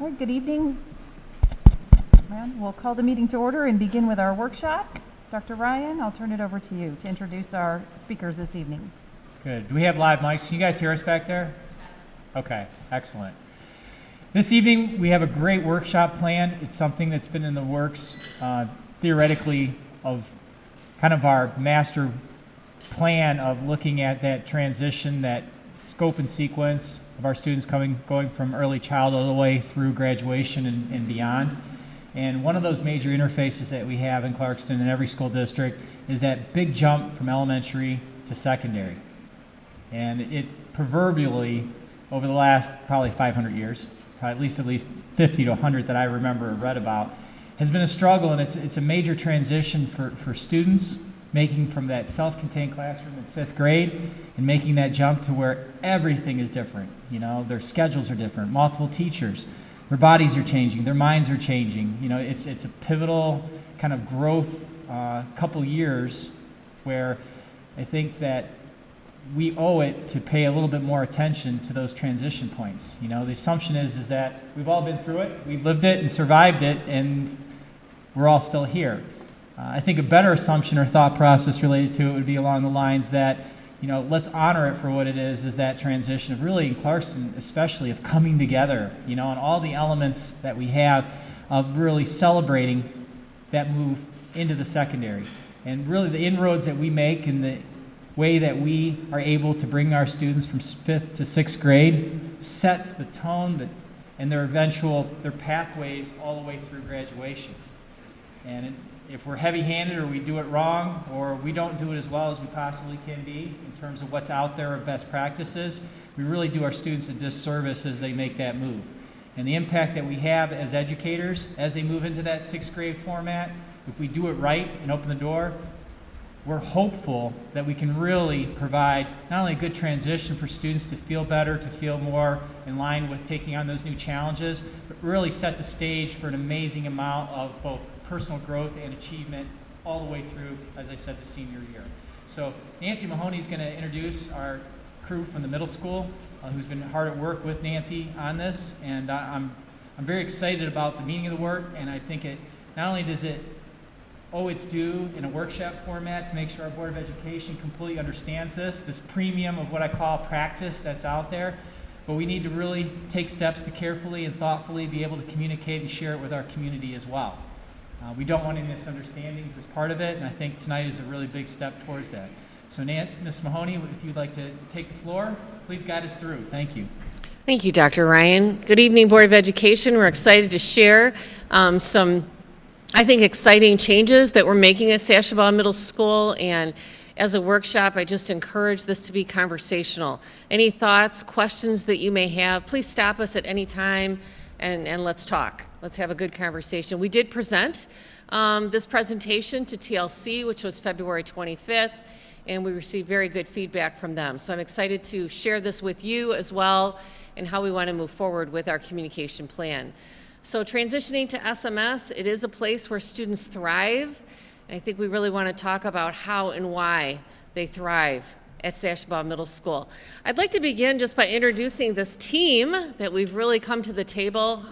right, good evening. We'll call the meeting to order and begin with our workshop. Dr. Ryan, I'll turn it over to you to introduce our speakers this evening. Good. Do we have live mics? Can you guys hear us back there? Yes. Okay, excellent. This evening, we have a great workshop planned. It's something that's been in the works theoretically of kind of our master plan of looking at that transition, that scope and sequence of our students going from early childhood all the way through graduation and beyond. And one of those major interfaces that we have in Clarkston in every school district is that big jump from elementary to secondary. And it proverbially, over the last probably 500 years, probably at least 50 to 100 that I remember or read about, has been a struggle, and it's a major transition for students, making from that self-contained classroom in 5th grade and making that jump to where everything is different. You know, their schedules are different, multiple teachers, their bodies are changing, their minds are changing. You know, it's a pivotal kind of growth couple years where I think that we owe it to pay a little bit more attention to those transition points. You know, the assumption is that we've all been through it, we've lived it and survived it, and we're all still here. I think a better assumption or thought process related to it would be along the lines that, you know, let's honor it for what it is that transition of really in Clarkston especially of coming together, you know, and all the elements that we have of really celebrating that move into the secondary. And really the inroads that we make and the way that we are able to bring our students from 5th to 6th grade sets the tone and their pathways all the way through graduation. And if we're heavy-handed or we do it wrong or we don't do it as well as we possibly can be in terms of what's out there of best practices, we really do our students a disservice as they make that move. And the impact that we have as educators as they move into that 6th grade format, if we do it right and open the door, we're hopeful that we can really provide not only a good transition for students to feel better, to feel more in line with taking on those new challenges, but really set the stage for an amazing amount of both personal growth and achievement all the way through, as I said, the senior year. So Nancy Mahoney is going to introduce our crew from the middle school who's been hard at work with Nancy on this, and I'm very excited about the meaning of the work, and I think it not only does it owe its due in a workshop format to make sure our Board of Education completely understands this premium of what I call practice that's out there, but we need to really take steps to carefully and thoughtfully be able to communicate and share it with our community as well. We don't want any misunderstandings as part of it, and I think tonight is a really big step towards that. So Ms. Mahoney, if you'd like to take the floor, please guide us through. Thank you. Thank you, Dr. Ryan. Good evening, Board of Education. We're excited to share some, I think, exciting changes that we're making at Sashabaw Middle School, and as a workshop, I just encourage this to be conversational. Any thoughts, questions that you may have, please stop us at any time and let's talk. Let's have a good conversation. We did present this presentation to TLC, which was February 25th, and we received very good feedback from them. So I'm excited to share this with you as well and how we want to move forward with our communication plan. So transitioning to SMS, it is a place where students thrive, and I think we really want to talk about how and why they thrive at Sashabaw Middle School. I'd like to begin just by introducing this team that we've really come to the table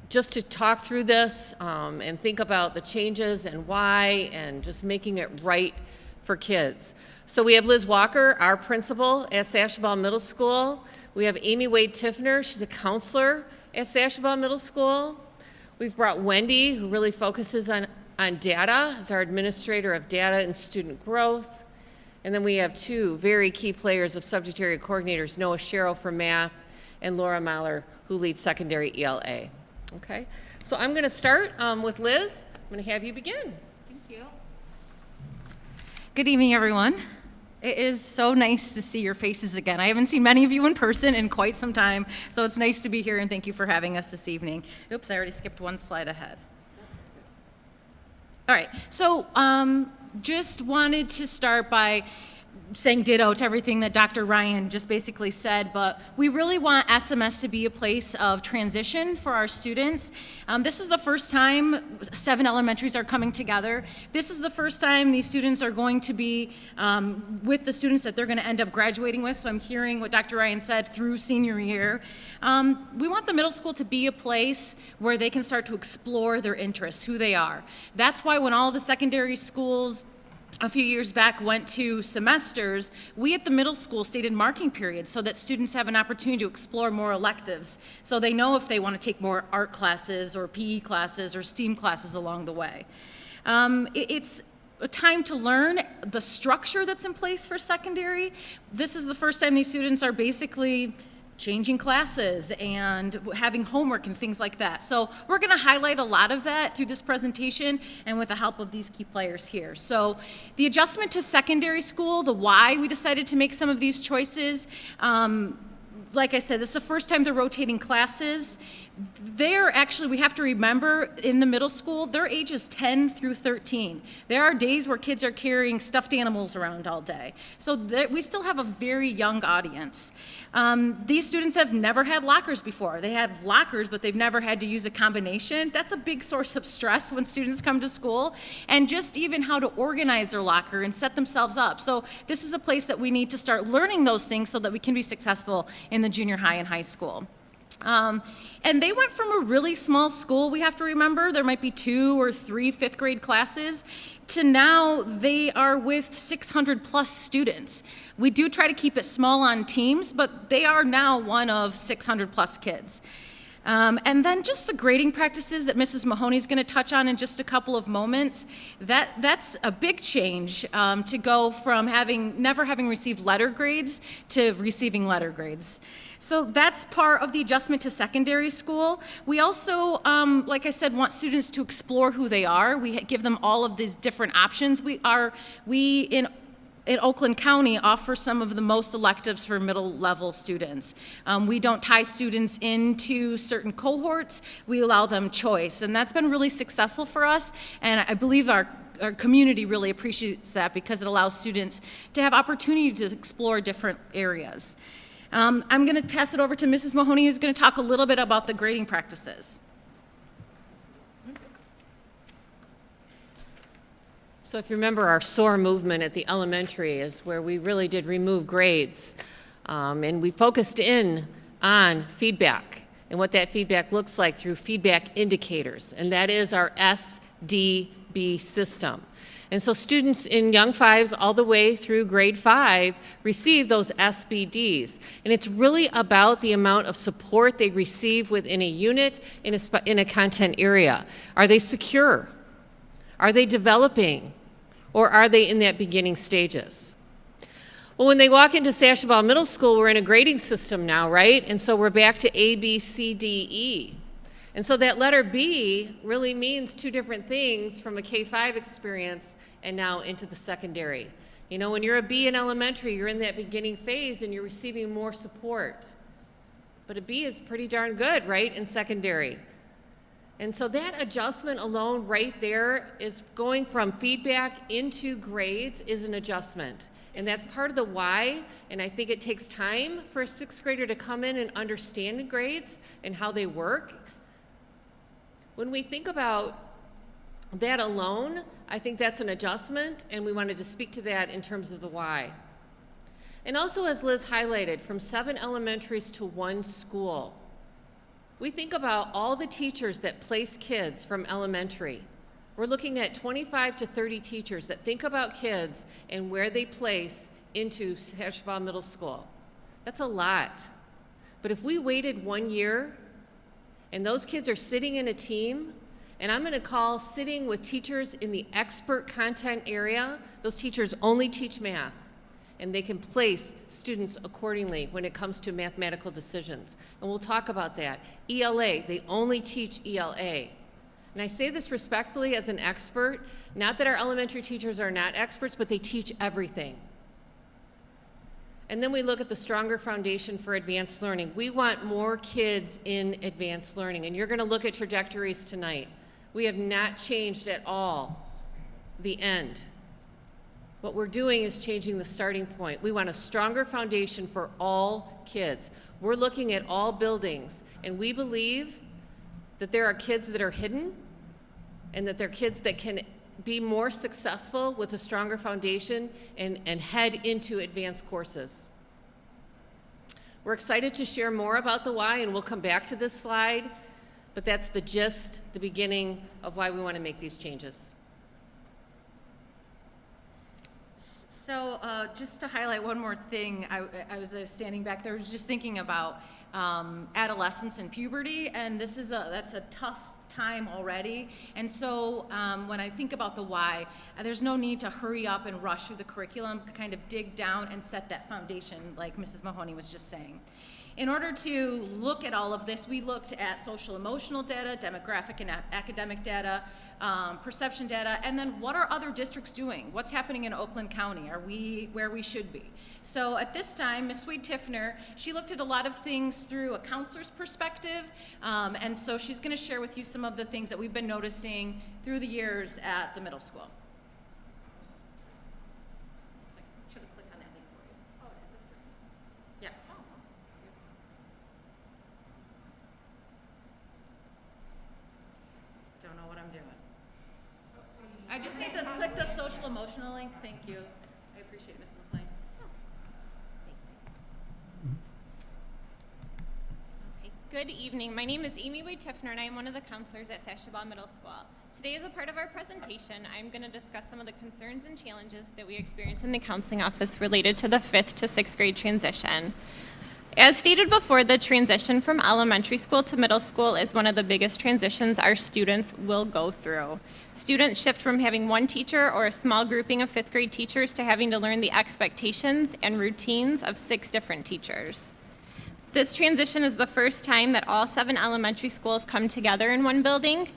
just to talk through this and think about the changes and why and just making it right for kids. So we have Liz Walker, our principal at Sashabaw Middle School. We have Amy Wade Tiffner, she's a counselor at Sashabaw Middle School. We've brought Wendy, who really focuses on data, as our administrator of data and student growth. And then we have two very key players of subject area coordinators, Noah Sherrill for math and Laura Mahler, who leads secondary ELA. Okay, so I'm going to start with Liz. I'm going to have you begin. Thank you. Good evening, everyone. It is so nice to see your faces again. I haven't seen many of you in person in quite some time, so it's nice to be here, and thank you for having us this evening. Oops, I already skipped one slide ahead. All right, so just wanted to start by saying ditto to everything that Dr. Ryan just basically said, but we really want SMS to be a place of transition for our students. This is the first time 7 elementaries are coming together. This is the first time these students are going to be with the students that they're going to end up graduating with, so I'm hearing what Dr. Ryan said through senior year. We want the middle school to be a place where they can start to explore their interests, who they are. That's why when all the secondary schools a few years back went to semesters, we at the middle school stated marking periods so that students have an opportunity to explore more electives, so they know if they want to take more art classes or PE classes or STEAM classes along the way. It's a time to learn the structure that's in place for secondary. This is the first time these students are basically changing classes and having homework and things like that. So we're going to highlight a lot of that through this presentation and with the help of these key players here. So the adjustment to secondary school, the why we decided to make some of these choices, like I said, this is the first time they're rotating classes. They're actually, we have to remember, in the middle school, their age is 10 through 13. There are days where kids are carrying stuffed animals around all day. So we still have a very young audience. These students have never had lockers before. They have lockers, but they've never had to use a combination. That's a big source of stress when students come to school, and just even how to organize their locker and set themselves up. So this is a place that we need to start learning those things so that we can be successful in the junior high and high school. And they went from a really small school, we have to remember, there might be 2 or 3 fifth grade classes, to now they are with 600 plus students. We do try to keep it small on teams, but they are now one of 600 plus kids. And then just the grading practices that Mrs. Mahoney is going to touch on in just a couple of moments. That's a big change to go from never having received letter grades to receiving letter grades. So that's part of the adjustment to secondary school. We also, like I said, want students to explore who they are. We give them all of these different options. In Oakland County, offer some of the most electives for middle level students. We don't tie students into certain cohorts. We allow them choice, and that's been really successful for us, and I believe our community really appreciates that because it allows students to have opportunity to explore different areas. I'm going to pass it over to Mrs. Mahoney, who's going to talk a little bit about the grading practices. So if you remember, our SOAR movement at the elementary is where we really did remove grades. And we focused in on feedback and what that feedback looks like through feedback indicators. And that is our SDB system. And so students in Young Fives all the way through grade 5 receive those SBDs. And it's really about the amount of support they receive within a unit in a content area. Are they secure? Are they developing? Or are they in that beginning stages? Well, when they walk into Sashabaw Middle School, we're in a grading system now, right? And so we're back to A, B, C, D, E. And so that letter B really means 2 different things from a K-5 experience and now into the secondary. You know, when you're a B in elementary, you're in that beginning phase and you're receiving more support. But a B is pretty darn good, right, in secondary. And so that adjustment alone right there is going from feedback into grades is an adjustment. And that's part of the why, and I think it takes time for a 6th grader to come in and understand grades and how they work. When we think about that alone, I think that's an adjustment, and we wanted to speak to that in terms of the why. And also, as Liz highlighted, from 7 elementaries to 1 school, we think about all the teachers that place kids from elementary. We're looking at 25 to 30 teachers that think about kids and where they place into Sashabaw Middle School. That's a lot. But if we waited 1 year and those kids are sitting in a team, and I'm going to call sitting with teachers in the expert content area, those teachers only teach math, and they can place students accordingly when it comes to mathematical decisions. And we'll talk about that. ELA, they only teach ELA. And I say this respectfully as an expert, not that our elementary teachers are not experts, but they teach everything. And then we look at the stronger foundation for advanced learning. We want more kids in advanced learning, and you're going to look at trajectories tonight. We have not changed at all the end. What we're doing is changing the starting point. We want a stronger foundation for all kids. We're looking at all buildings, and we believe that there are kids that are hidden and that there are kids that can be more successful with a stronger foundation and head into advanced courses. We're excited to share more about the why, and we'll come back to this slide, but that's the gist, the beginning of why we want to make these changes. So just to highlight one more thing, I was standing back there, was just thinking about adolescence and puberty, and that's a tough time already. And so when I think about the why, there's no need to hurry up and rush through the curriculum, kind of dig down and set that foundation like Mrs. Mahoney was just saying. In order to look at all of this, we looked at social emotional data, demographic and academic data, perception data, and then what are other districts doing? What's happening in Oakland County? Are we where we should be? So at this time, Ms. Swede-Tiffner, she looked at a lot of things through a counselor's perspective, and so she's going to share with you some of the things that we've been noticing through the years at the middle school. Looks like I should have clicked on that link for you. Oh, it is. Yes. Don't know what I'm doing. I just need to click the social emotional link. Thank you. I appreciate it, Mrs. McLean. Okay. Good evening. My name is Amy Wade-Tiffner, and I am one of the counselors at Sashabaw Middle School. Today, as a part of our presentation, I'm going to discuss some of the concerns and challenges that we experience in the counseling office related to the 5th to 6th grade transition. As stated before, the transition from elementary school to middle school is one of the biggest transitions our students will go through. Students shift from having one teacher or a small grouping of 5th grade teachers to having to learn the expectations and routines of 6 different teachers. This transition is the first time that all 7 elementary schools come together in one building.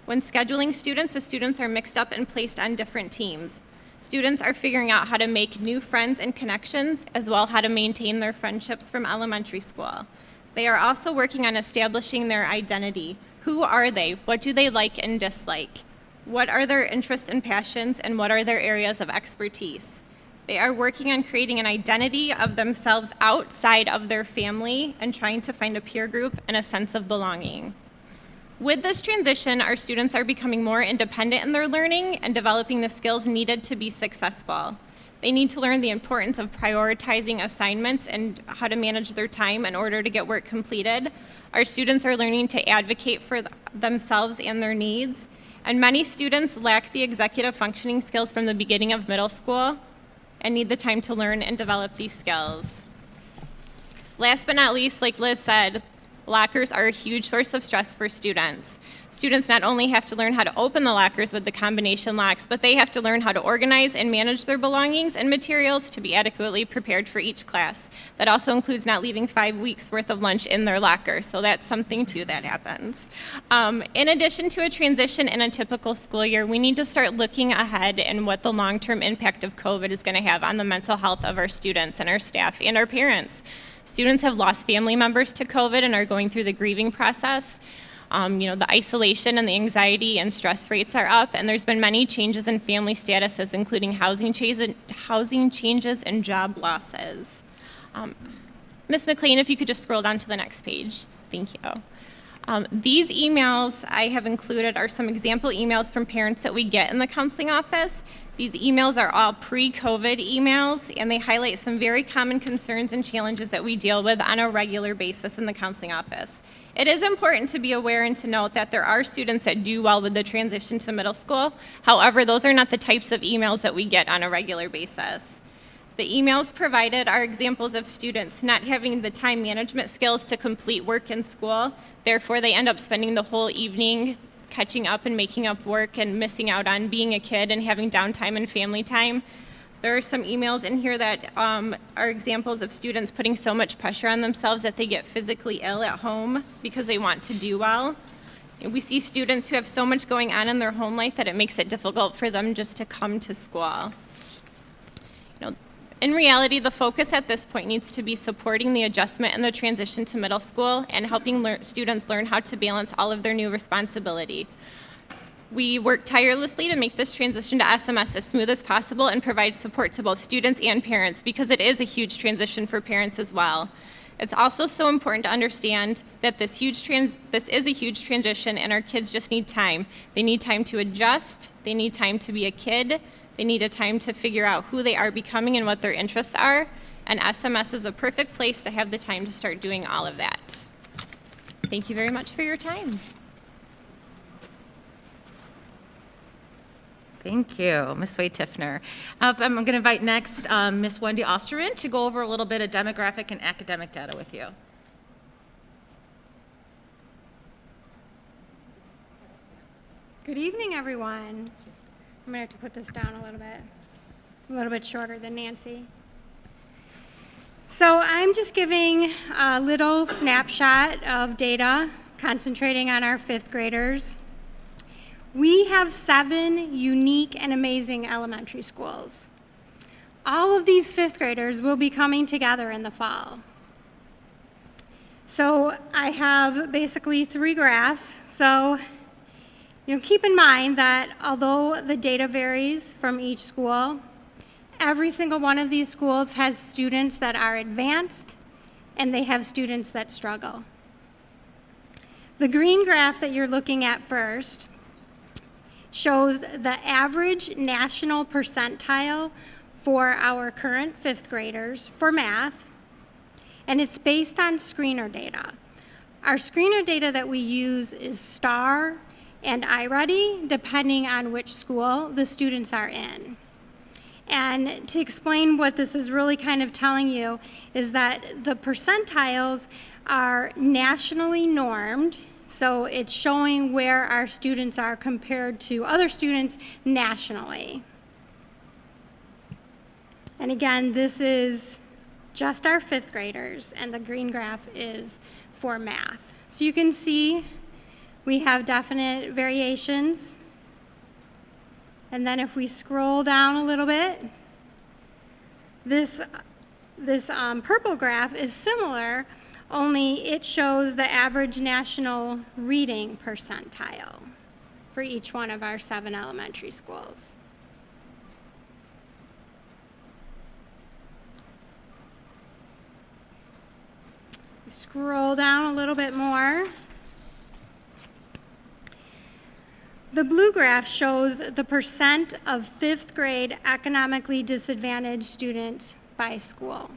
When scheduling students, the students are mixed up and placed on different teams. Students are figuring out how to make new friends and connections, as well as how to maintain their friendships from elementary school. They are also working on establishing their identity. Who are they? What do they like and dislike? What are their interests and passions, and what are their areas of expertise? They are working on creating an identity of themselves outside of their family and trying to find a peer group and a sense of belonging. With this transition, our students are becoming more independent in their learning and developing the skills needed to be successful. They need to learn the importance of prioritizing assignments and how to manage their time in order to get work completed. Our students are learning to advocate for themselves and their needs, and many students lack the executive functioning skills from the beginning of middle school and need the time to learn and develop these skills. Last but not least, like Liz said, lockers are a huge source of stress for students. Students not only have to learn how to open the lockers with the combination locks, but they have to learn how to organize and manage their belongings and materials to be adequately prepared for each class. That also includes not leaving 5 weeks worth of lunch in their locker, so that's something too that happens. In addition to a transition in a typical school year, we need to start looking ahead and what the long-term impact of COVID is going to have on the mental health of our students and our staff and our parents. Students have lost family members to COVID and are going through the grieving process. The isolation and the anxiety and stress rates are up, and there's been many changes in family statuses, including housing changes and job losses. Ms. McLean, if you could just scroll down to the next page. Thank you. These emails I have included are some example emails from parents that we get in the counseling office. These emails are all pre-COVID emails, and they highlight some very common concerns and challenges that we deal with on a regular basis in the counseling office. It is important to be aware and to note that there are students that do well with the transition to middle school. However, those are not the types of emails that we get on a regular basis. The emails provided are examples of students not having the time management skills to complete work in school. Therefore, they end up spending the whole evening catching up and making up work and missing out on being a kid and having downtime and family time. There are some emails in here that are examples of students putting so much pressure on themselves that they get physically ill at home because they want to do well. We see students who have so much going on in their home life that it makes it difficult for them just to come to school. In reality, the focus at this point needs to be supporting the adjustment and the transition to middle school and helping students learn how to balance all of their new responsibility. We work tirelessly to make this transition to SMS as smooth as possible and provide support to both students and parents because it is a huge transition for parents as well. It's also so important to understand that this is a huge transition and our kids just need time. They need time to adjust, they need time to be a kid, they need a time to figure out who they are becoming and what their interests are, and SMS is a perfect place to have the time to start doing all of that. Thank you very much for your time. Thank you, Ms. Wade Tiffner. I'm going to invite next Ms. Wendy Osterman to go over a little bit of demographic and academic data with you. Good evening, everyone. I'm gonna have to put this down a little bit shorter than Nancy. So I'm just giving a little snapshot of data, concentrating on our fifth graders. We have 7 unique and amazing elementary schools. All of these fifth graders will be coming together in the fall. So I have basically 3 graphs. So keep in mind that although the data varies from each school, every single one of these schools has students that are advanced and they have students that struggle. The green graph that you're looking at first shows the average national percentile for our current fifth graders for math, and it's based on screener data. Our screener data that we use is STAR and iReady, depending on which school the students are in. And to explain what this is really kind of telling you is that the percentiles are nationally normed, so it's showing where our students are compared to other students nationally. And again, this is just our fifth graders, and the green graph is for math. So you can see we have definite variations. And then if we scroll down a little bit, this purple graph is similar, only it shows the average national reading percentile for each one of our 7 elementary schools. Scroll down a little bit more. The blue graph shows the percent of fifth grade economically disadvantaged students by school.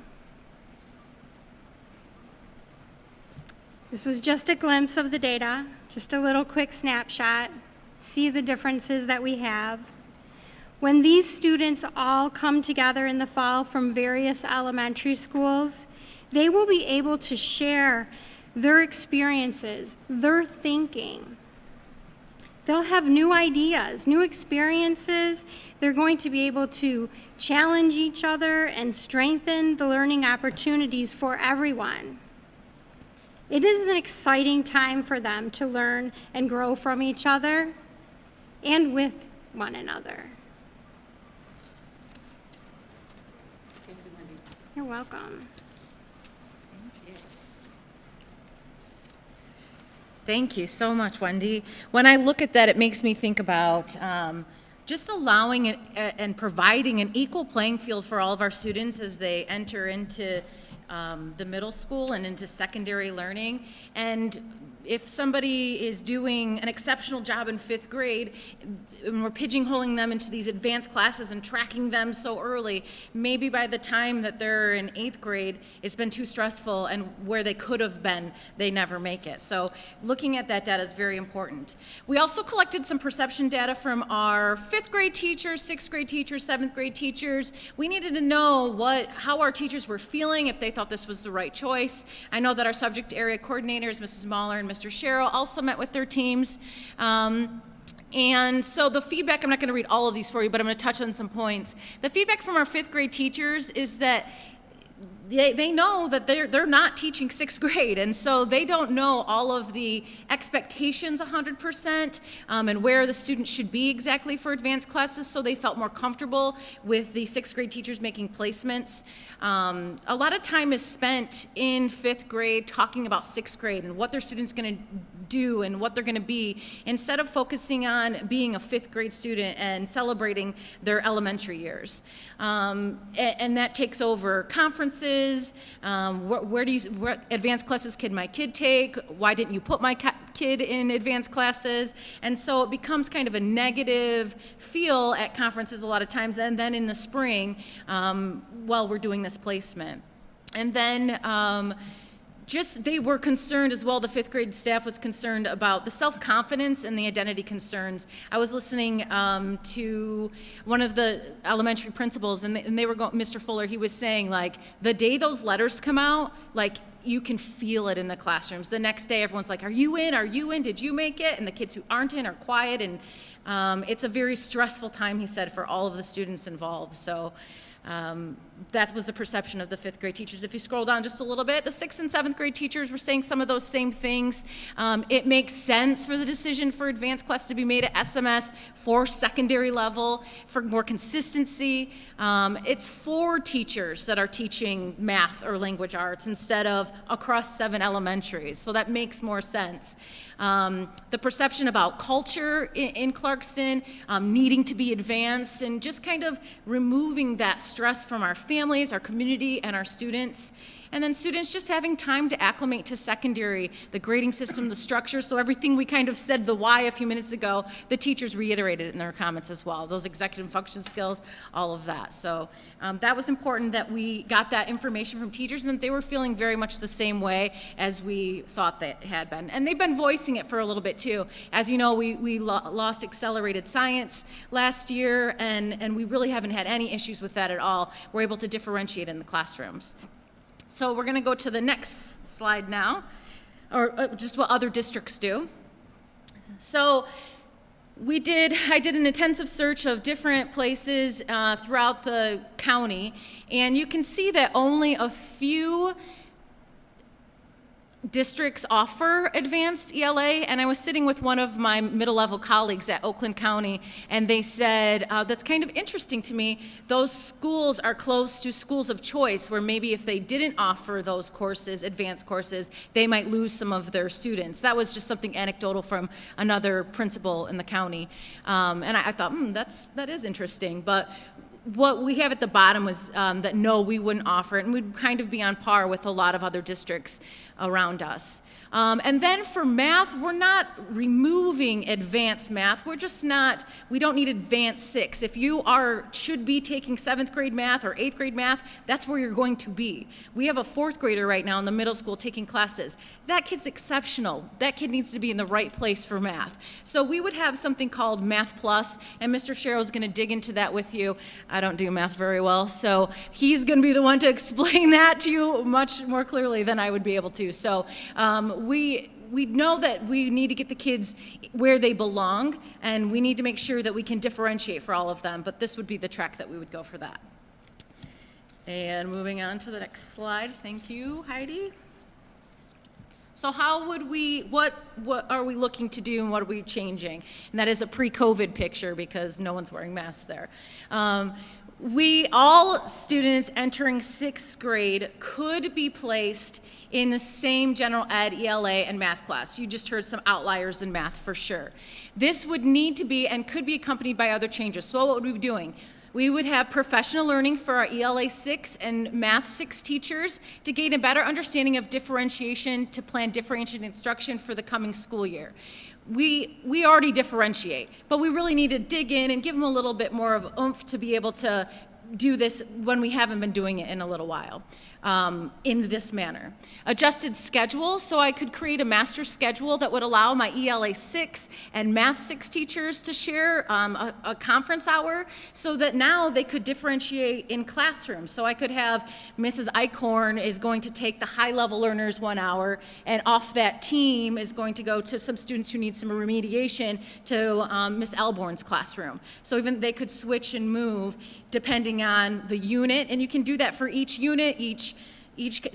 This was just a glimpse of the data, just a little quick snapshot. See the differences that we have. When these students all come together in the fall from various elementary schools, they will be able to share their experiences, their thinking. They'll have new ideas, new experiences. They're going to be able to challenge each other and strengthen the learning opportunities for everyone. It is an exciting time for them to learn and grow from each other and with one another. You're welcome. Thank you so much, Wendy. When I look at that, it makes me think about just allowing and providing an equal playing field for all of our students as they enter into the middle school and into secondary learning. And if somebody is doing an exceptional job in fifth grade and we're pigeonholing them into these advanced classes and tracking them so early, maybe by the time that they're in eighth grade, it's been too stressful, and where they could have been, they never make it. So looking at that data is very important. We also collected some perception data from our fifth grade teachers, sixth grade teachers, seventh grade teachers. We needed to know how our teachers were feeling, if they thought this was the right choice. I know that our subject area coordinators, Mrs. Mahler and Mr. Sherrill, also met with their teams. And so the feedback, I'm not going to read all of these for you, but I'm going to touch on some points. The feedback from our fifth grade teachers is that they know that they're not teaching sixth grade, and so they don't know all of the expectations 100% and where the students should be exactly for advanced classes, so they felt more comfortable with the sixth grade teachers making placements. A lot of time is spent in fifth grade talking about sixth grade and what their students going to do and what they're going to be, instead of focusing on being a 5th grade student and celebrating their elementary years. And that takes over conferences, what advanced classes can my kid take, why didn't you put my kid in advanced classes? And so it becomes kind of a negative feel at conferences a lot of times, and then in the spring while we're doing this placement. And then they were concerned as well, the 5th grade staff was concerned about the self-confidence and the identity concerns. I was listening to one of the elementary principals, and they were going, Mr. Fuller, he was saying, like, the day those letters come out, like, you can feel it in the classrooms. The next day, everyone's like, are you in? Are you in? Did you make it? And the kids who aren't in are quiet, and it's a very stressful time, he said, for all of the students involved. So that was the perception of the 5th grade teachers. If you scroll down just a little bit, the 6th and 7th grade teachers were saying some of those same things. It makes sense for the decision for advanced classes to be made at SMS for secondary level, for more consistency. It's 4 teachers that are teaching math or language arts instead of across 7 elementaries, so that makes more sense. The perception about culture in Clarkston, needing to be advanced, and just kind of removing that stress from our families, our community, and our students. And then students just having time to acclimate to secondary, the grading system, the structure. So everything we kind of said the why a few minutes ago, the teachers reiterated it in their comments as well. Those executive function skills, all of that. So that was important that we got that information from teachers, and they were feeling very much the same way as we thought they had been. And they've been voicing it for a little bit too. As you know, we lost accelerated science last year, and we really haven't had any issues with that at all. We're able to differentiate in the classrooms. So we're going to go to the next slide now, or just what other districts do. So I did an intensive search of different places throughout the county, and you can see that only a few districts offer advanced ELA, and I was sitting with one of my middle level colleagues at Oakland County, and they said, that's kind of interesting to me, those schools are close to schools of choice where maybe if they didn't offer those courses, advanced courses, they might lose some of their students. That was just something anecdotal from another principal in the county, and I thought, that is interesting, but what we have at the bottom was that no, we wouldn't offer it, and we'd kind of be on par with a lot of other districts around us. And then for math, we're not removing advanced math. We don't need advanced 6. If you should be taking 7th grade math or 8th grade math, that's where you're going to be. We have a 4th grader right now in the middle school taking classes. That kid's exceptional. That kid needs to be in the right place for math. So we would have something called Math Plus, and Mr. Sherrill's going to dig into that with you. I don't do math very well, so he's going to be the one to explain that to you much more clearly than I would be able to. So we know that we need to get the kids where they belong, and we need to make sure that we can differentiate for all of them, but this would be the track that we would go for that. And moving on to the next slide. Thank you, Heidi. So what are we looking to do, and what are we changing? And that is a pre-COVID picture because no one's wearing masks there. All students entering 6th grade could be placed in the same general ed, ELA, and math class. You just heard some outliers in math for sure. This would need to be and could be accompanied by other changes. So what would we be doing? We would have professional learning for our ELA 6 and Math 6 teachers to gain a better understanding of differentiation to plan differentiated instruction for the coming school year. We already differentiate, but we really need to dig in and give them a little bit more of oomph to be able to do this when we haven't been doing it in a little while. In this manner. Adjusted schedule, so I could create a master schedule that would allow my ELA 6 and Math 6 teachers to share a conference hour so that now they could differentiate in classrooms. So I could have Mrs. Eichhorn is going to take the high level learners 1 hour, and off that team is going to go to some students who need some remediation to Miss Elborn's classroom. So even they could switch and move depending on the unit, and you can do that for each unit, each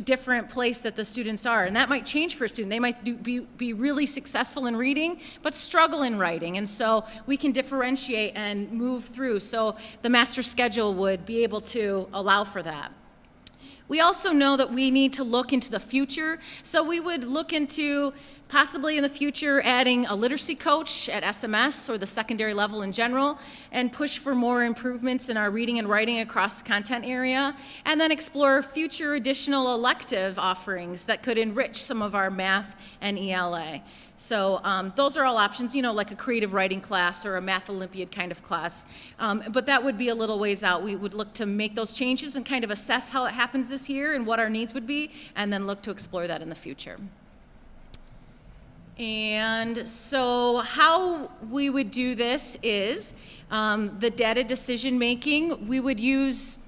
different place that the students are, and that might change for a student. They might be really successful in reading, but struggle in writing, and so we can differentiate and move through. So the master schedule would be able to allow for that. We also know that we need to look into the future, so we would look into Possibly in the future, adding a literacy coach at SMS or the secondary level in general, and push for more improvements in our reading and writing across the content area, and then explore future additional elective offerings that could enrich some of our math and ELA. So those are all options, like a creative writing class or a math Olympiad kind of class. But that would be a little ways out. We would look to make those changes and kind of assess how it happens this year and what our needs would be, and then look to explore that in the future. And so how we would do this is the data decision making. We would use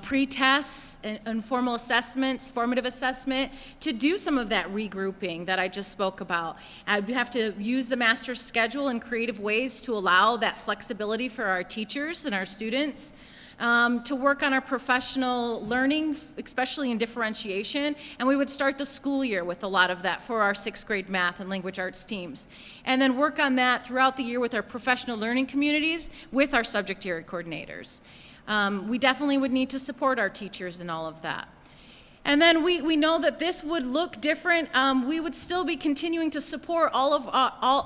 pre-tests, informal assessments, formative assessment to do some of that regrouping that I just spoke about. I'd have to use the master's schedule in creative ways to allow that flexibility for our teachers and our students. To work on our professional learning, especially in differentiation, and we would start the school year with a lot of that for our 6th grade math and language arts teams. And then work on that throughout the year with our professional learning communities, with our subject area coordinators. We definitely would need to support our teachers in all of that. And then we know that this would look different. We would still be continuing to support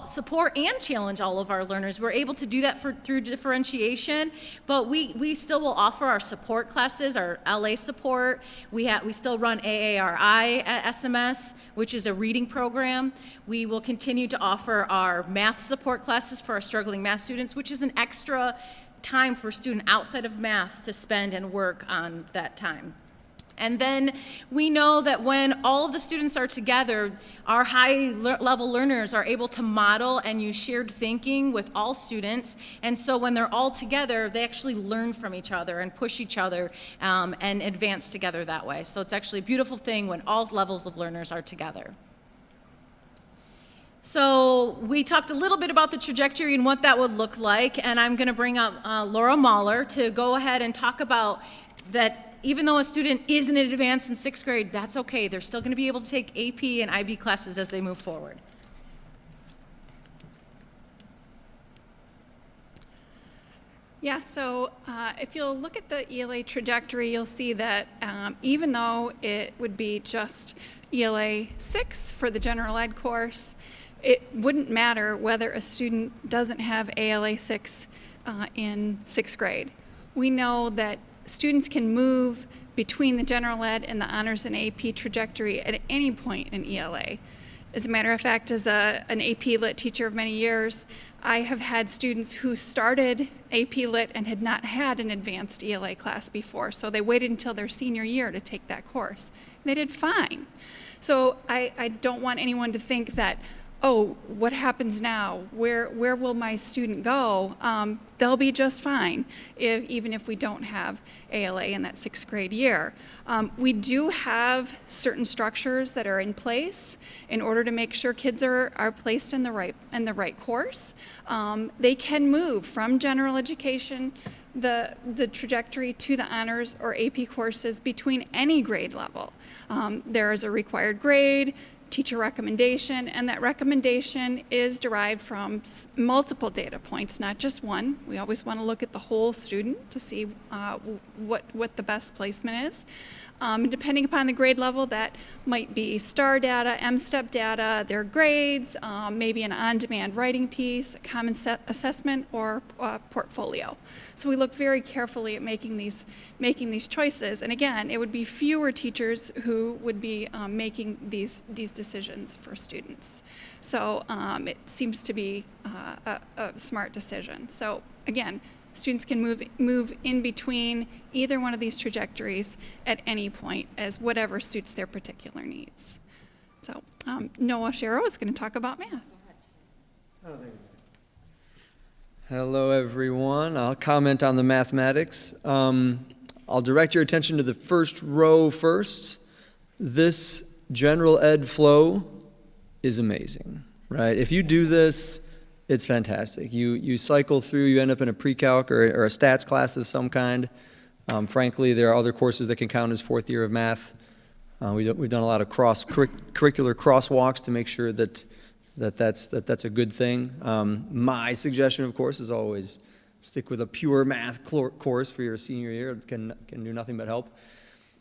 support and challenge all of our learners. We're able to do that through differentiation, but we still will offer our support classes, our LA support. We still run AARI at SMS, which is a reading program. We will continue to offer our math support classes for our struggling math students, which is an extra time for a student outside of math to spend and work on that time. And then we know that when all of the students are together, our high-level learners are able to model and use shared thinking with all students. And so when they're all together, they actually learn from each other and push each other and advance together that way. So it's actually a beautiful thing when all levels of learners are together. So we talked a little bit about the trajectory and what that would look like, and I'm going to bring up Laura Mahler to go ahead and talk about that. Even though a student isn't advanced in 6th grade, that's okay. They're still going to be able to take AP and IB classes as they move forward. Yeah, so if you'll look at the ELA trajectory, you'll see that even though it would be just ELA 6 for the general ed course, it wouldn't matter whether a student doesn't have ALA 6 in 6th grade. We know that students can move between the general ed and the honors and AP trajectory at any point in ELA. As a matter of fact, as an AP Lit teacher of many years, I have had students who started AP Lit and had not had an advanced ELA class before, so they waited until their senior year to take that course. They did fine. So I don't want anyone to think that, oh, what happens now? Where will my student go? They'll be just fine, even if we don't have ALA in that 6th grade year. We do have certain structures that are in place in order to make sure kids are placed in the right course. They can move from general education, the trajectory to the honors or AP courses between any grade level. There is a required grade, teacher recommendation, and that recommendation is derived from multiple data points, not just one. We always want to look at the whole student to see what the best placement is. Depending upon the grade level, that might be STAR data, M-STEP data, their grades, maybe an on-demand writing piece, a common assessment, or portfolio. So we look very carefully at making these choices. And again, it would be fewer teachers who would be making these decisions for students. So it seems to be a smart decision. So again, students can move in between either one of these trajectories at any point as whatever suits their particular needs. So Noah Shero is going to talk about math. Hello, everyone. I'll comment on the mathematics. I'll direct your attention to the first row first. This general ed flow is amazing, right? If you do this, it's fantastic. You cycle through, you end up in a pre-calc or a stats class of some kind. Frankly, there are other courses that can count as 4th year of math. We've done a lot of curricular crosswalks to make sure that's a good thing. My suggestion, of course, is always stick with a pure math course for your senior year. It can do nothing but help.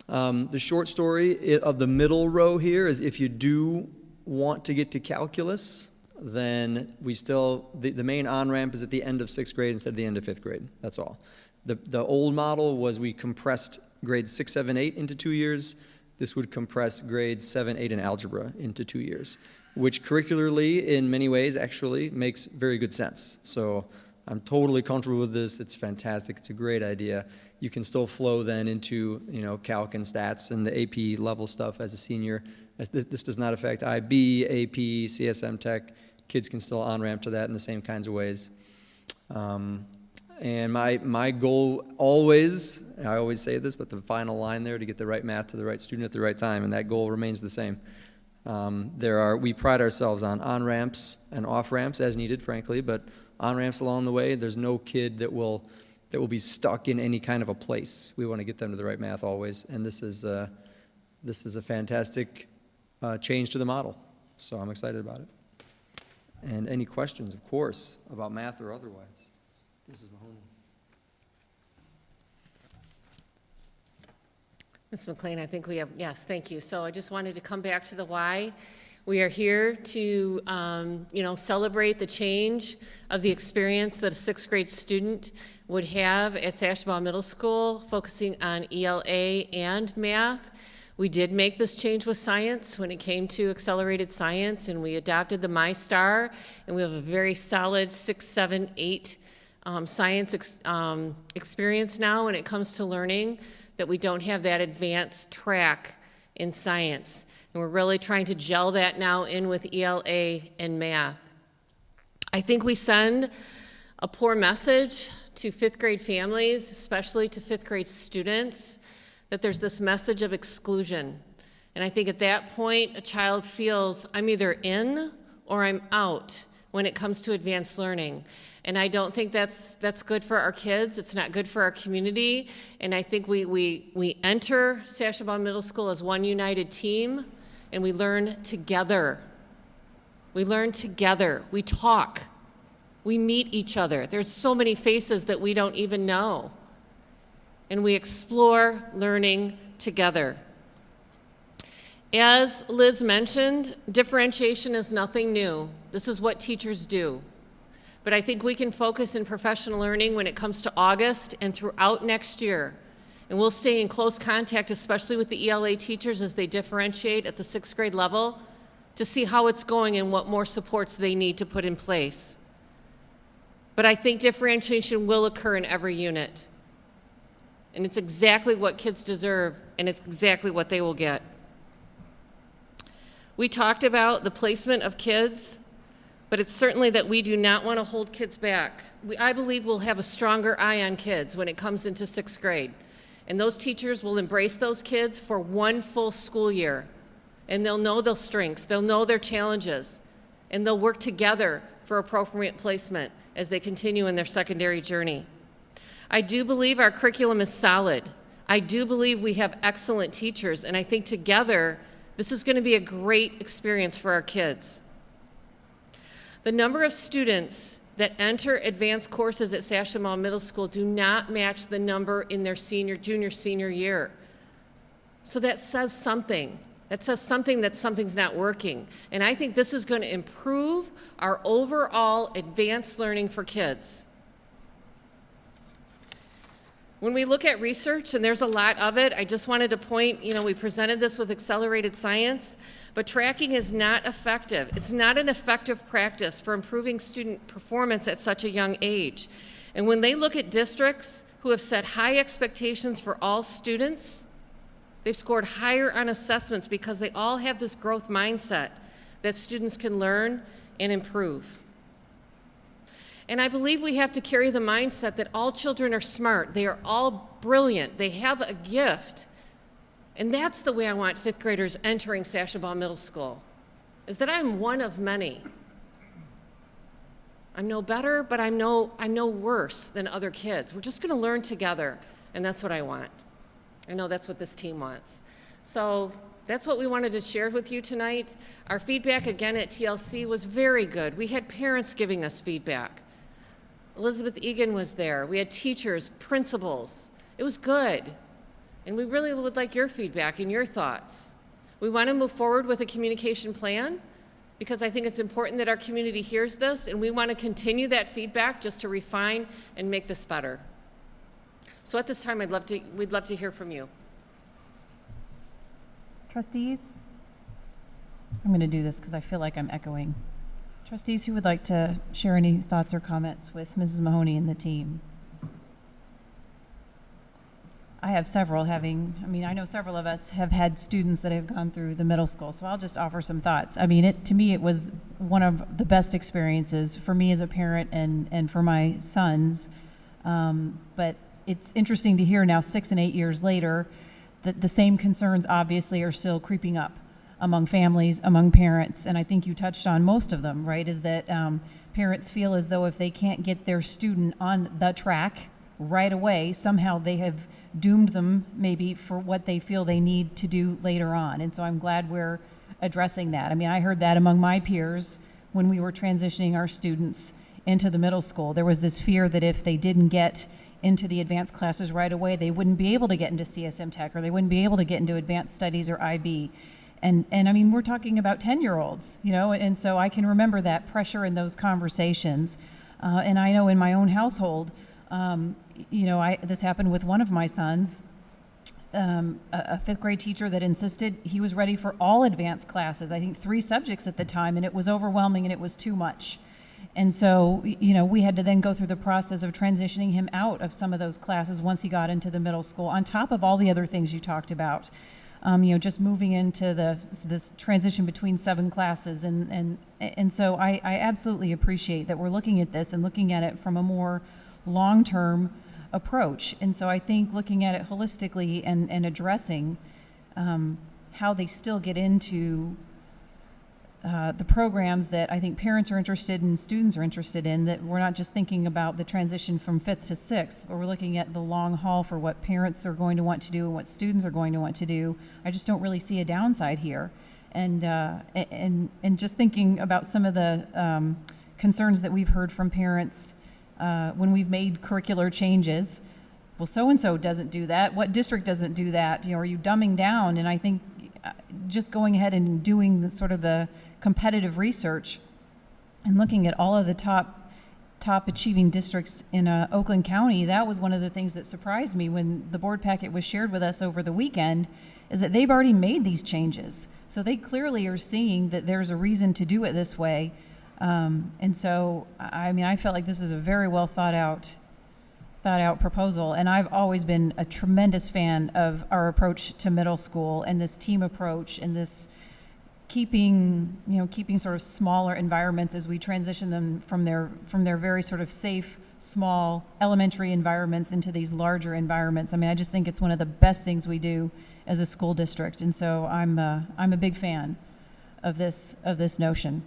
The short story of the middle row here is if you do want to get to calculus, then we still, the main on-ramp is at the end of 6th grade instead of the end of 5th grade. That's all. The old model was we compressed grades 6, 7, 8 into 2 years. This would compress grades 7, 8 in algebra into 2 years, which curricularly, in many ways, actually makes very good sense. So I'm totally comfortable with this. It's fantastic. It's a great idea. You can still flow then into, calc and stats and the AP level stuff as a senior. This does not affect IB, AP, CSM Tech. Kids can still on-ramp to that in the same kinds of ways. And my goal always, I always say this, but the final line there, to get the right math to the right student at the right time, and that goal remains the same. We pride ourselves on-ramps and off-ramps as needed, frankly, but on-ramps along the way, there's no kid that will be stuck in any kind of a place. We want to get them to the right math always, and this is a fantastic change to the model. So I'm excited about it. And any questions, of course, about math or otherwise? Mrs. Mahoney. Ms. McLean, I think we have, yes, thank you. So I just wanted to come back to the why. We are here to, celebrate the change of the experience that a 6th grade student would have at Sashabaw Middle School, focusing on ELA and math. We did make this change with science when it came to accelerated science, and we adopted the MyStar, and we have a very solid 6, 7, 8 science experience now when it comes to learning, that we don't have that advanced track in science. And we're really trying to gel that now in with ELA and math. I think we send a poor message to 5th grade families, especially to 5th grade students, that there's this message of exclusion. And I think at that point, a child feels, I'm either in or I'm out when it comes to advanced learning. And I don't think that's good for our kids. It's not good for our community. And I think we enter Sashabaw Middle School as one united team, and we learn together. We learn together. We talk. We meet each other. There's so many faces that we don't even know. And we explore learning together. As Liz mentioned, differentiation is nothing new. This is what teachers do. But I think we can focus in professional learning when it comes to August and throughout next year. And we'll stay in close contact, especially with the ELA teachers as they differentiate at the 6th grade level, to see how it's going and what more supports they need to put in place. But I think differentiation will occur in every unit. And it's exactly what kids deserve, and it's exactly what they will get. We talked about the placement of kids, but it's certainly that we do not want to hold kids back. I believe we'll have a stronger eye on kids when it comes into 6th grade. And those teachers will embrace those kids for one full school year. And they'll know their strengths, they'll know their challenges, and they'll work together for appropriate placement as they continue in their secondary journey. I do believe our curriculum is solid. I do believe we have excellent teachers, and I think together this is going to be a great experience for our kids. The number of students that enter advanced courses at Sashabaw Middle School do not match the number in their junior, senior year. So that says something. That says something that something's not working. And I think this is going to improve our overall advanced learning for kids. When we look at research, and there's a lot of it, I just wanted to point, we presented this with accelerated science, but tracking is not effective. It's not an effective practice for improving student performance at such a young age. And when they look at districts who have set high expectations for all students, they've scored higher on assessments because they all have this growth mindset that students can learn and improve. And I believe we have to carry the mindset that all children are smart. They are all brilliant. They have a gift. And that's the way I want 5th graders entering Sashabaw Middle School, is that I'm one of many. I'm no better, but I'm no worse than other kids. We're just going to learn together, and that's what I want. I know that's what this team wants. So that's what we wanted to share with you tonight. Our feedback, again, at TLC was very good. We had parents giving us feedback. Elizabeth Egan was there. We had teachers, principals. It was good. And we really would like your feedback and your thoughts. We want to move forward with a communication plan because I think it's important that our community hears this, and we want to continue that feedback just to refine and make this better. So at this time, we'd love to hear from you. Trustees? I'm going to do this because I feel like I'm echoing. Trustees who would like to share any thoughts or comments with Mrs. Mahoney and the team? I have several I know several of us have had students that have gone through the middle school, so I'll just offer some thoughts. I mean, to me, it was one of the best experiences for me as a parent and for my sons. But it's interesting to hear now, 6 and 8 years later, that the same concerns obviously are still creeping up among families, among parents, and I think you touched on most of them, right? Is that parents feel as though if they can't get their student on the track right away, somehow they have doomed them maybe for what they feel they need to do later on. And so I'm glad we're addressing that. I mean, I heard that among my peers when we were transitioning our students into the middle school. There was this fear that if they didn't get into the advanced classes right away, they wouldn't be able to get into CSM Tech, or they wouldn't be able to get into advanced studies or IB. And I mean, we're talking about 10-year-olds, and so I can remember that pressure in those conversations. And I know in my own household, this happened with one of my sons, a fifth grade teacher that insisted he was ready for all advanced classes, I think 3 subjects at the time, and it was overwhelming and it was too much. And so, we had to then go through the process of transitioning him out of some of those classes once he got into the middle school, on top of all the other things you talked about. Just moving into this transition between 7 classes. And so I absolutely appreciate that we're looking at this and looking at it from a more long-term approach. And so I think looking at it holistically and addressing how they still get into the programs that I think parents are interested in, students are interested in, that we're not just thinking about the transition from 5th to 6th, but we're looking at the long haul for what parents are going to want to do and what students are going to want to do. I just don't really see a downside here. And just thinking about some of the concerns that we've heard from parents when we've made curricular changes. Well, so-and-so doesn't do that. What district doesn't do that? Are you dumbing down? And I think just going ahead and doing the competitive research and looking at all of the top achieving districts in Oakland County, that was one of the things that surprised me when the board packet was shared with us over the weekend, is that they've already made these changes. So they clearly are seeing that there's a reason to do it this way. And so, I felt like this is a very well thought out proposal, and I've always been a tremendous fan of our approach to middle school and this team approach and this keeping sort of smaller environments as we transition them from their very sort of safe, small elementary environments into these larger environments. I just think it's one of the best things we do as a school district, and so I'm a big fan of this notion.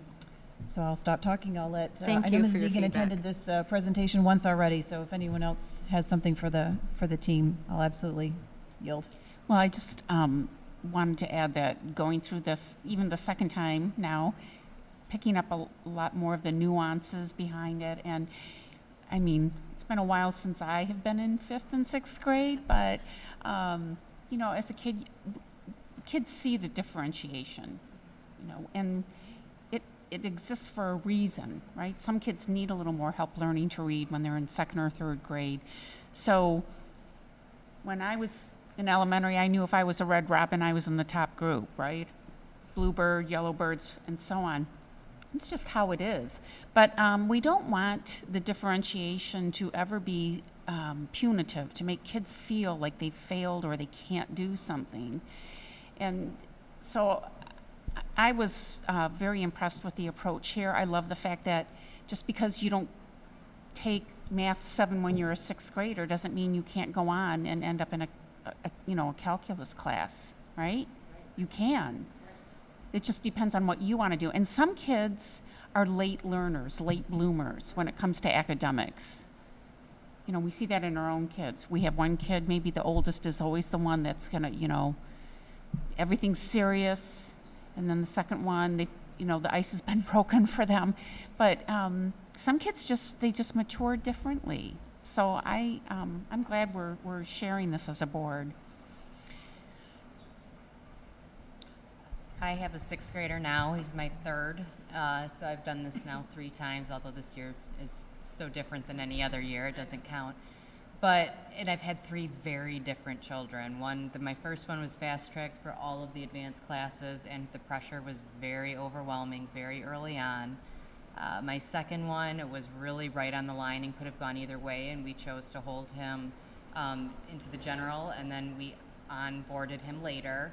So I'll stop talking. I'll let. I know Mrs. Egan attended this presentation once already, so if anyone else has something for the team, I'll absolutely yield. Well, I just wanted to add that going through this, even the second time now, picking up a lot more of the nuances behind it. And it's been a while since I have been in 5th and 6th grade, but as a kid, kids see the differentiation, and it exists for a reason, right? Some kids need a little more help learning to read when they're in 2nd or 3rd grade. So when I was in elementary, I knew if I was a Red Robin, I was in the top group, right? Bluebird, Yellowbirds, and so on. It's just how it is. But we don't want the differentiation to ever be punitive, to make kids feel like they failed or they can't do something. And so I was very impressed with the approach here. I love the fact that just because you don't take Math 7 when you're a 6th grader doesn't mean you can't go on and end up in a calculus class, right? You can. It just depends on what you want to do. And some kids are late learners, late bloomers when it comes to academics. We see that in our own kids. We have one kid, maybe the oldest is always the one that's gonna, everything's serious. And then the second one, the ice has been broken for them. But some kids just mature differently. So I'm glad we're sharing this as a board. I have a sixth grader now. He's my third. So I've done this now 3 times, although this year is so different than any other year. It doesn't count. And I've had 3 very different children. My first one was fast-tracked for all of the advanced classes, and the pressure was very overwhelming very early on. My second one was really right on the line and could have gone either way, and we chose to hold him into the general, and then we onboarded him later.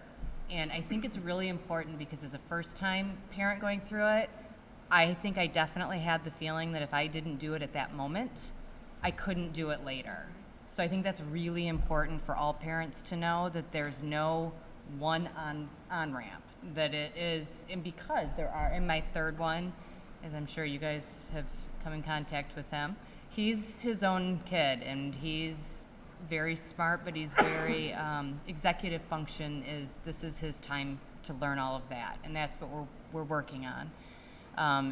And I think it's really important because as a first-time parent going through it, I think I definitely had the feeling that if I didn't do it at that moment, I couldn't do it later. So I think that's really important for all parents to know, that there's no one on-ramp, that it is, and because there are, in my third one, as I'm sure you guys have come in contact with him, he's his own kid, and he's very smart, but he's very executive function this is his time to learn all of that, and that's what we're working on.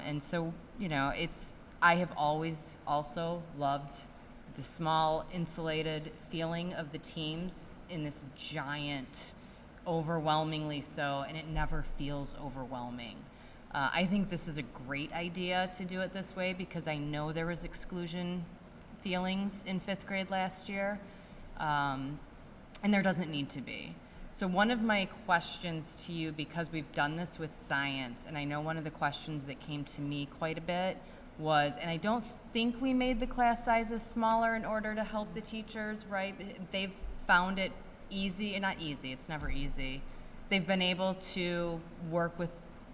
And so, I have always also loved the small, insulated feeling of the teams in this giant, overwhelmingly so, and it never feels overwhelming. I think this is a great idea to do it this way because I know there was exclusion feelings in 5th grade last year. And there doesn't need to be. So one of my questions to you, because we've done this with science, and I know one of the questions that came to me quite a bit was, and I don't think we made the class sizes smaller in order to help the teachers, right? They've found it easy, and not easy, it's never easy. They've been able to work with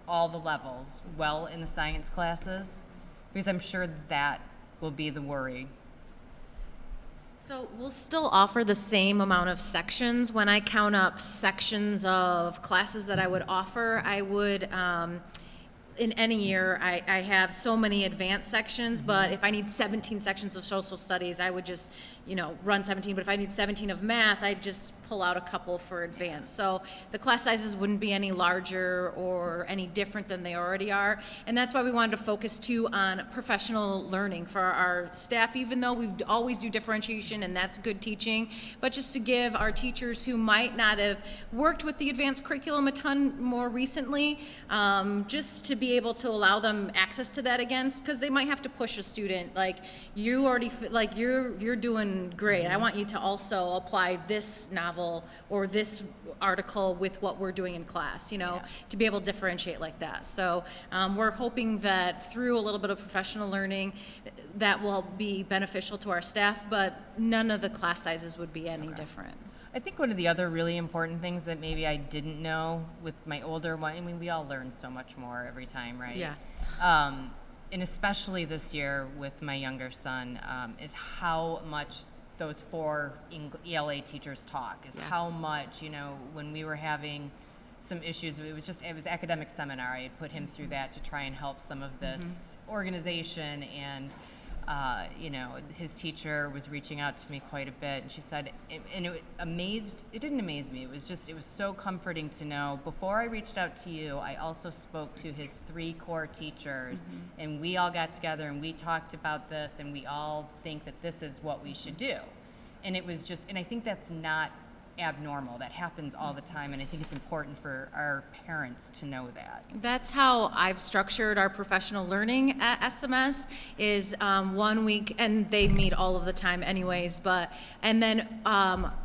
all the levels well in the science classes, because I'm sure that will be the worry. So we'll still offer the same amount of sections. When I count up sections of classes that I would offer, I would, in any year, I have so many advanced sections, but if I need 17 sections of social studies, I would just, run 17. But if I need 17 of math, I'd just pull out a couple for advanced. So the class sizes wouldn't be any larger or any different than they already are. And that's why we wanted to focus too on professional learning for our staff, even though we always do differentiation and that's good teaching, but just to give our teachers who might not have worked with the advanced curriculum a ton more recently, just to be able to allow them access to that again, because they might have to push a student, like you already, like you're doing great. I want you to also apply this novel or this article with what we're doing in class, to be able to differentiate like that. So we're hoping that through a little bit of professional learning, that will be beneficial to our staff, but none of the class sizes would be any different. I think one of the other really important things that maybe I didn't know with my older one, we all learn so much more every time, right? Yeah. And especially this year with my younger son, is how much those 4 ELA teachers talk, is how much, when we were having some issues, it was academic seminar. I had put him through that to try and help some of this organization, and his teacher was reaching out to me quite a bit, and she said, it didn't amaze me, it was so comforting to know, before I reached out to you, I also spoke to his 3 core teachers, and we all got together and we talked about this, and we all think that this is what we should do. And it was just, and I think that's not abnormal. That happens all the time, and I think it's important for our parents to know that. That's how I've structured our professional learning at SMS, is 1 week, and they meet all of the time anyways, and then,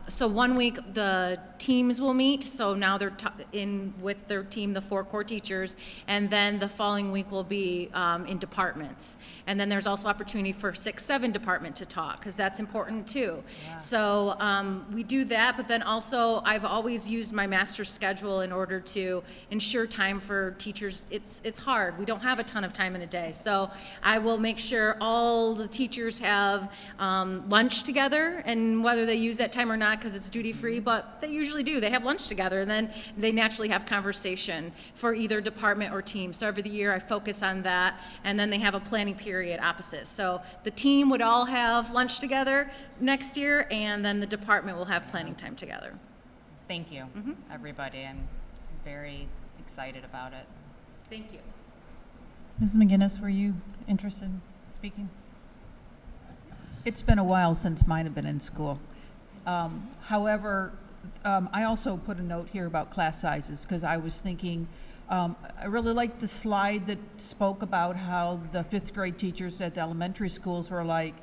so 1 week the teams will meet, so now they're in with their team, the 4 core teachers, and then the following week will be in departments. And then there's also opportunity for 6-7 department to talk, because that's important too. Yeah. So we do that, but then also I've always used my master's schedule in order to ensure time for teachers. It's hard. We don't have a ton of time in a day. So I will make sure all the teachers have lunch together, and whether they use that time or not, because it's duty free, but they usually do. They have lunch together, and then they naturally have conversation for either department or team. So every year I focus on that, and then they have a planning period opposite. So the team would all have lunch together next year, and then the department will have planning time together. Thank you, everybody. I'm very excited about it. Thank you. Ms. McGinnis, were you interested in speaking? It's been a while since mine have been in school. However, I also put a note here about class sizes because I was thinking, I really liked the slide that spoke about how the 5th grade teachers at the elementary schools were like,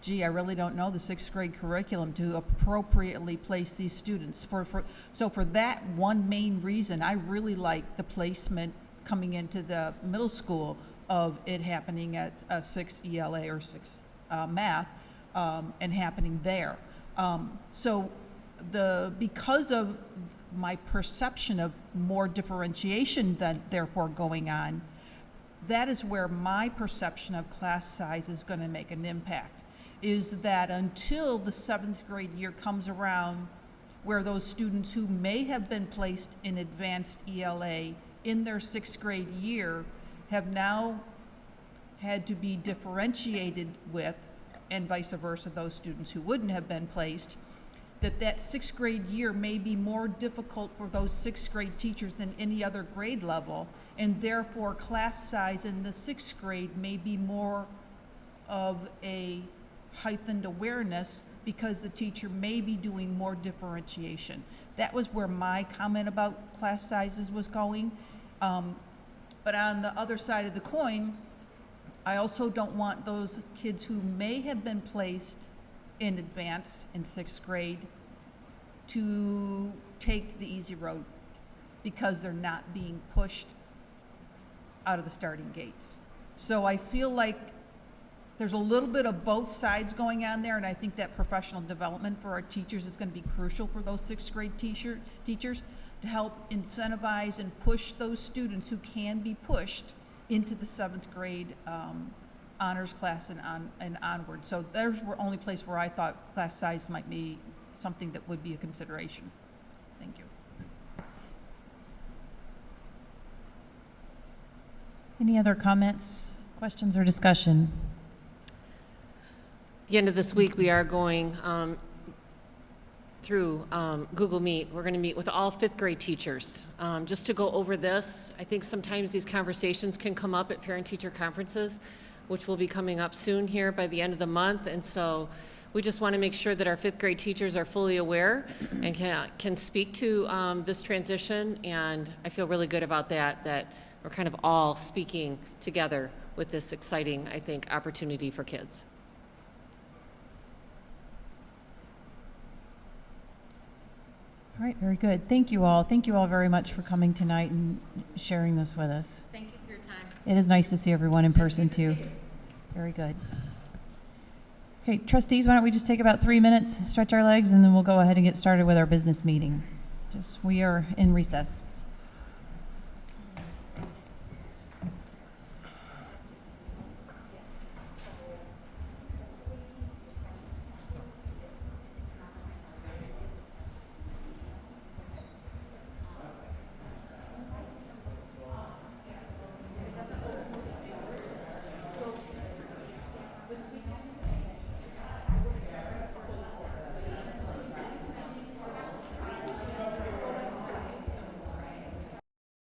gee, I really don't know the 6th grade curriculum to appropriately place these students. So for that one main reason, I really like the placement coming into the middle school of it happening at 6 ELA or 6 math and happening there. So because of my perception of more differentiation than therefore going on, that is where my perception of class size is going to make an impact, is that until the 7th grade year comes around, where those students who may have been placed in advanced ELA in their 6th grade year have now had to be differentiated with, and vice versa, those students who wouldn't have been placed, that 6th grade year may be more difficult for those 6th grade teachers than any other grade level, and therefore class size in the 6th grade may be more of a heightened awareness because the teacher may be doing more differentiation. That was where my comment about class sizes was going. But on the other side of the coin, I also don't want those kids who may have been placed in advanced in 6th grade to take the easy road because they're not being pushed out of the starting gates. So I feel like there's a little bit of both sides going on there, and I think that professional development for our teachers is going to be crucial for those 6th grade teachers to help incentivize and push those students who can be pushed into the 7th grade honors class and onward. So there's the only place where I thought class size might be something that would be a consideration. Thank you. Any other comments, questions, or discussion? At the end of this week, we are going through Google Meet. We're going to meet with all 5th grade teachers just to go over this. I think sometimes these conversations can come up at parent-teacher conferences, which will be coming up soon here by the end of the month. And so we just want to make sure that our 5th grade teachers are fully aware and can speak to this transition. And I feel really good about that we're kind of all speaking together with this exciting, I think, opportunity for kids. All right, very good. Thank you all. Thank you all very much for coming tonight and sharing this with us. Thank you for your time. It is nice to see everyone in person too. Very good. Okay, trustees, why don't we just take about 3 minutes, stretch our legs, and then we'll go ahead and get started with our business meeting. We are in recess.